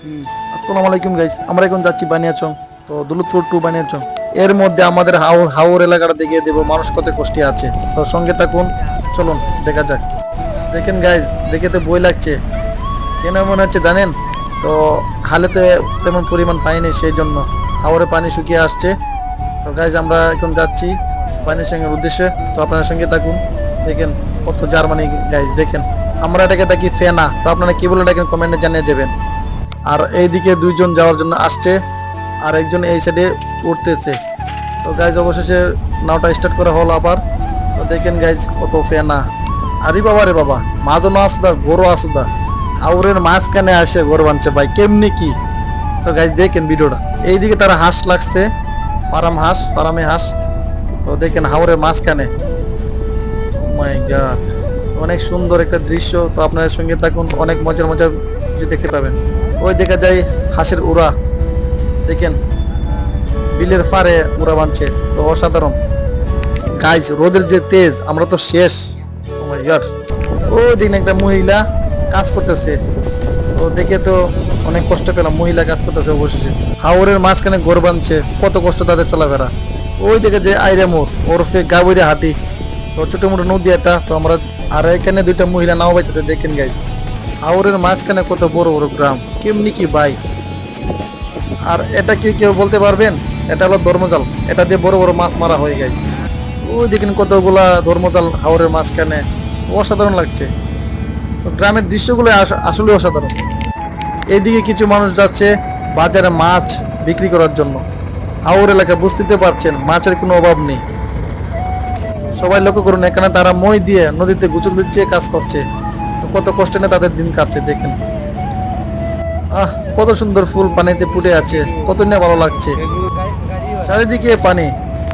আসসালামু আলাইকুম গাইস, আমরা এখন যাচ্ছি বানিয়াচং। তো দৌলতপুর টু বানিয়াচং, এর মধ্যে আমাদের হাওর এলাকাটা দেখিয়ে দেবো মানুষ কত কষ্টে আছে। তো সঙ্গে থাকুন, চলুন দেখা যাক। দেখেন গাইস, দেখে তো বই লাগছে, কেন মনে হচ্ছে জানেন তো? হালেতে তেমন পরিমাণ পাইনি, সেই জন্য হাওরে পানি শুকিয়ে আসছে। তো গাইজ আমরা এখন যাচ্ছি বানিয়াচংয়ের উদ্দেশ্যে। তো আপনার সঙ্গে থাকুন, দেখেন কত জার্মানি গাইজ। দেখেন আমরা এটাকে দেখি ফেনা, তো আপনারা কি বলে দেখেন কমেন্টে জানিয়ে যাবেন। আর এইদিকে দুইজন যাওয়ার জন্য আসছে, আর একজন এই সাইডে উঠতেছে। তো গাইজ অবশেষে নাওটা স্টার্ট করা হলো আবার। তো দেখেন গাইজ কত ফেনা, আরে বাবা রে বাবা, মাঝও না আসুদা গরু আসুদা, আউরের মাঝখানে আসে গরু বানছে ভাই, কেমনি কি? তো গাইজ দেখেন ভিডিওটা, এইদিকে তারা হাঁস লাগছে, ফারামে হাঁস। তো দেখেন হাওরের মাঝখানে, মাই গড, অনেক সুন্দর একটা দৃশ্য। তো আপনাদের সঙ্গে থাকুন, অনেক মজার মজার কিছু দেখতে পাবেন। ওই দেখা যায় হাঁসের উড়া, দেখেন বিলের পারে উড়া বানছে, তো অসাধারণ গাইজ। রোদের যে তেজ, আমরা তো শেষ। ও মাই গড, ওই দিন একটা মহিলা কাজ করতেছে, তো দেখে তো অনেক কষ্ট পেলাম। মহিলা কাজ করতেছে অবশেষে, হাওরের মাঝখানে ঘর বানছে, কত কষ্ট তাদের চলাফেরা। ওই দেখে যে আইরে মোর ওরফে গাবুরে হাতি, তো ছোট মোটো নদী একটা। তো আমরা আর এখানে দুইটা মহিলা নাও পাইতেছে, দেখেন গাইজ হাওরের মাঝখানে কত বড় বড় গ্রাম, কেমনি কি ভাই। আর এটা কি কেউ বলতে পারবেন? এটা হলো ধর্মজাল, এটা দিয়ে বড় বড় মাছ মারা হয়ে গেছে। ওই দেখেন কতগুলা ধর্মজাল হাওরের মাঝখানে, অসাধারণ লাগছে। তো গ্রামের দৃশ্যগুলো আসলে অসাধারণ। এইদিকে কিছু মানুষ যাচ্ছে বাজারে মাছ বিক্রি করার জন্য। হাওর এলাকা, বুঝতে পারছেন মাছের কোনো অভাব নেই। সবাই লক্ষ্য করুন, এখানে তারা মই দিয়ে নদীতে গোসল দিচ্ছে, কাজ করছে। তো কত কষ্টে না তাদের দিন কাটছে, দেখেন কত সুন্দর ফুল পানিতে ফুটে আছে, কত না ভালো লাগছে। চারিদিকে পানি,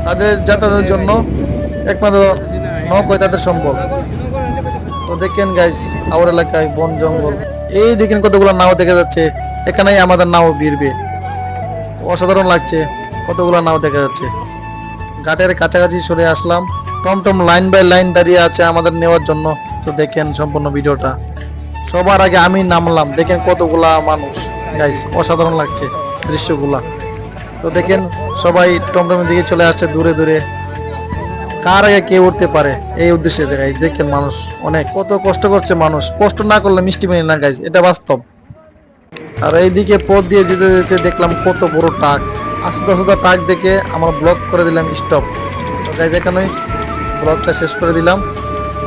তাদের যাতায়াতের জন্য একমাত্র নৌকায় তাদের সম্বল। তো দেখেন গাইস আমার এলাকায় বন জঙ্গল, এই দেখেন কতগুলো নাও দেখা যাচ্ছে, এখানেই আমাদের নাও ভিড়বে। অসাধারণ লাগছে, কতগুলো নাও দেখা যাচ্ছে। ঘাটের কাছাকাছি সরে আসলাম, টমটম লাইন বাই লাইন দাঁড়িয়ে আছে আমাদের নেওয়ার জন্য। তো দেখেন সম্পূর্ণ ভিডিওটা। সবার আগে আমি নামলাম, দেখেন কতগুলা মানুষ গাইস, অসাধারণ লাগছে দৃশ্যগুলা। তো দেখেন সবাই টমটমের দিকে চলে আসছে দূরে দূরে, কার আগে কে উঠতে পারে এই উদ্দেশ্যে। গাইস দেখেন মানুষ অনেক কত কষ্ট করছে, মানুষ কষ্ট না করলে মিষ্টি মেনে না গাইস, এটা বাস্তব। আর এইদিকে পথ দিয়ে যেতে যেতে দেখলাম কত বড় ট্রাক, আস্তে আস্তে ট্রাক দেখে আমার ব্লগ করে দিলাম স্টপ। তো গাইস এখানেই ব্লগটা শেষ করে দিলাম।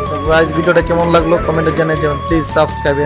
তো গাইস ভিডিওটা কেমন লাগলো কমেন্টে জানিয়ে যাবেন, প্লিজ সাবস্ক্রাইব।